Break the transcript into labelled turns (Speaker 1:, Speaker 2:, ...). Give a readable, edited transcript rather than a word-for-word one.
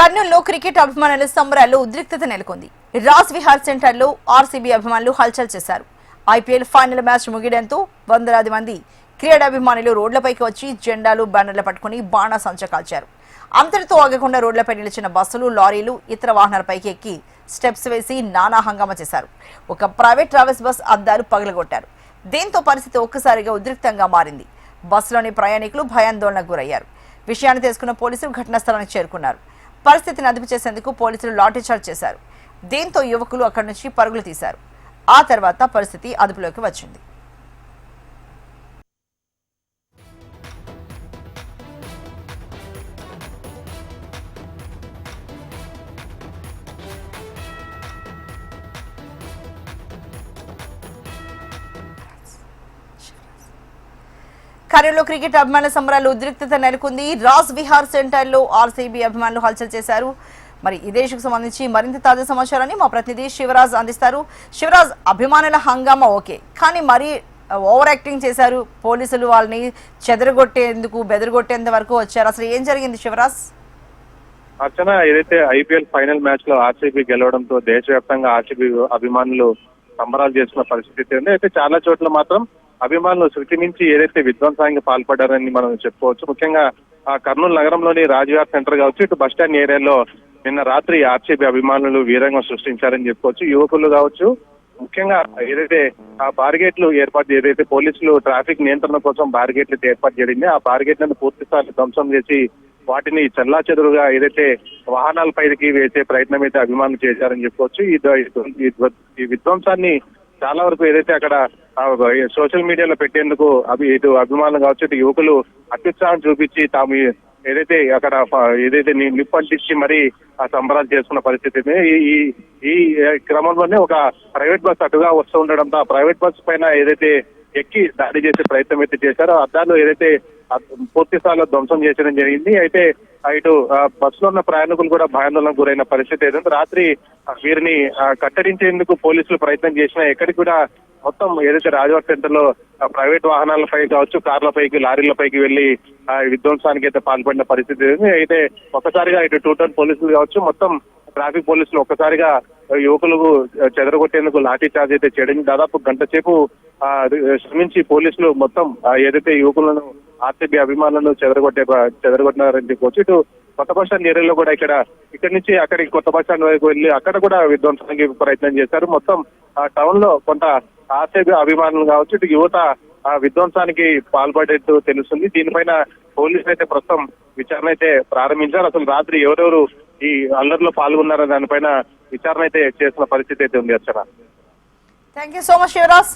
Speaker 1: కర్నూలులో క్రికెట్ అభిమానుల సంబరాల్లో ఉద్రిక్తత నెలకొంది. రాజ్ విహార్ సెంటర్లో ఆర్సీబీ అభిమానులు హల్చల్ చేశారు. ఐపీఎల్ ఫైనల్ మ్యాచ్ ముగియడంతో వందలాది మంది క్రీడాభిమానులు రోడ్లపైకి వచ్చి జెండాలు, బ్యానర్లు పట్టుకుని బాణాసంచా కాల్చారు. అంతటితో ఆగకుండా రోడ్లపై నిలిచిన బస్సులు, లారీలు, ఇతర వాహనాలపైకి ఎక్కి స్టెప్స్ వేసి నానా హంగామా చేశారు. ఒక ప్రైవేట్ ట్రావెల్స్ బస్ అద్దాలు పగలగొట్టారు. దీంతో పరిస్థితి ఒక్కసారిగా ఉద్రిక్తంగా మారింది. బస్సులోని ప్రయాణికులు భయాందోళనకు గురయ్యారు. విషయాన్ని తెలుసుకున్న పోలీసులు ఘటనా స్థలానికి చేరుకున్నారు. పరిస్థితిని అదుపు చేసేందుకు పోలీసులు లాఠీచార్జ్ చేశారు. దీంతో యువకులు అక్కడి నుంచి పరుగులు తీశారు. ఆ తర్వాత పరిస్థితి అదుపులోకి వచ్చింది. కర్నూలులో క్రికెట్ అభిమానుల సంబరాలు ఉద్రిక్తత నెలకొంది. రాజ్ విహార్ సెంటర్లో ఆర్సీబీ అభిమానులు హల్చల్ చేశారు. మరి ఇదే ఇష్యూకు సంబంధించి మరింత తాజా సమాచారాన్ని మా ప్రతినిధి శివరాజ్ అందిస్తారు. శివరాజ్, అభిమానుల హంగామా ఓకే, కానీ మరీ ఓవర్ యాక్టింగ్ చేశారు. పోలీసులు వాళ్ళని చెదరగొట్టేందుకు, బెదరగొట్టేంత వరకు వచ్చారు. అసలు ఏం జరిగింది శివరాజ్?
Speaker 2: అర్చన, ఏదైతే ఐపీఎల్ ఫైనల్ మ్యాచ్ లో ఆర్సీబీ గెలవడంతో దేశవ్యాప్తంగా ఆర్సీబీ అభిమానులు సంబరాలు చేస్తున్న పరిస్థితి ఉంది. అయితే చాలా చోట్ల మాత్రం అభిమానులు శృతి మించి ఏదైతే విధ్వంసానికి పాల్పడ్డారని మనం చెప్పుకోవచ్చు. ముఖ్యంగా కర్నూలు నగరంలోని రాజ్విహార్ సెంటర్ కావచ్చు, ఇటు బస్టాండ్ ఏరియాలో నిన్న రాత్రి ఆర్సీబీ అభిమానులు వీరంగం సృష్టించారని చెప్పుకోవచ్చు. యువకులు కావచ్చు, ముఖ్యంగా ఏదైతే ఆ బారిగేట్లు ఏదైతే పోలీసులు ట్రాఫిక్ నియంత్రణ కోసం బారిగేట్లు ఏర్పాటు చేయడింది, ఆ బారిగేట్లను పూర్తి స్థాయి ధ్వంసం చేసి వాటిని చెల్లాచెదురుగా ఏదైతే వాహనాలపైకి వేసే ప్రయత్నం అయితే అభిమానులు చేశారని చెప్పుకోవచ్చు. ఈ విధ్వంసాన్ని చాలా వరకు ఏదైతే అక్కడ సోషల్ మీడియాలో పెట్టేందుకు ఇటు అభిమానులు కావచ్చు, ఇటు యువకులు అత్యుత్సాహం చూపించి తాము ఏదైతే అక్కడ నిప్పంటించి మరి ఆ సంబరాలు చేసుకున్న పరిస్థితి. ఈ క్రమంలోనే ఒక ప్రైవేట్ బస్ అటుగా వస్తూ ఉండడంతో ఆ ప్రైవేట్ బస్ పైన ఏదైతే ఎక్కి దాడి చేసే ప్రయత్నం అయితే చేశారో అద్దాలు ఏదైతే పూర్తి స్థాయిలో ధ్వంసం చేయడం జరిగింది. అయితే ఇటు బస్సులో ఉన్న ప్రయాణికులు కూడా భయాందోళనకు గురైన పరిస్థితి ఏదంటే రాత్రి వీరిని కట్టడించేందుకు పోలీసులు ప్రయత్నం చేసినా ఎక్కడికి కూడా మొత్తం ఏదైతే రాజ్వార్ సెంటర్ లో ప్రైవేట్ వాహనాలపై కావచ్చు, కార్లపైకి, లారీలపైకి వెళ్లి విధ్వంసానికి అయితే పాల్పడిన పరిస్థితి. అయితే ఒక్కసారిగా ఇటు 2 టౌన్ పోలీసులు కావచ్చు, మొత్తం ట్రాఫిక్ పోలీసులు ఒక్కసారిగా యువకులకు చెదరగొట్టేందుకు లాఠీ చార్జ్ అయితే చేయడం, దాదాపు గంట సేపు శ్రమించి పోలీసులు మొత్తం ఏదైతే యువకులను ఆర్సీబీ అభిమానులను చెదరగొట్టినారని చెప్పుకోవచ్చు. ఇటు కొత్త బస్ స్టాండ్ ఏరియాలో కూడా ఇక్కడి నుంచి అక్కడికి కొత్త బస్ స్టాండ్ వరకు వెళ్ళి అక్కడ కూడా విధ్వంసానికి ప్రయత్నం చేశారు. మొత్తం టౌన్ లో కొంత ఆర్సీబీ అభిమానులు కావచ్చు, ఇటు యువత విధ్వంసానికి పాల్పడేట్టు తెలుస్తుంది. దీనిపైన పోలీసులు అయితే ప్రస్తుతం విచారణ అయితే ప్రారంభించారు. అసలు రాత్రి ఎవరెవరు ఈ అల్లర్లో పాల్గొన్నారో దానిపైన విచారణ అయితే చేస్తున్న పరిస్థితి అయితే ఉంది. Archana,
Speaker 1: thank you so much Shivraj.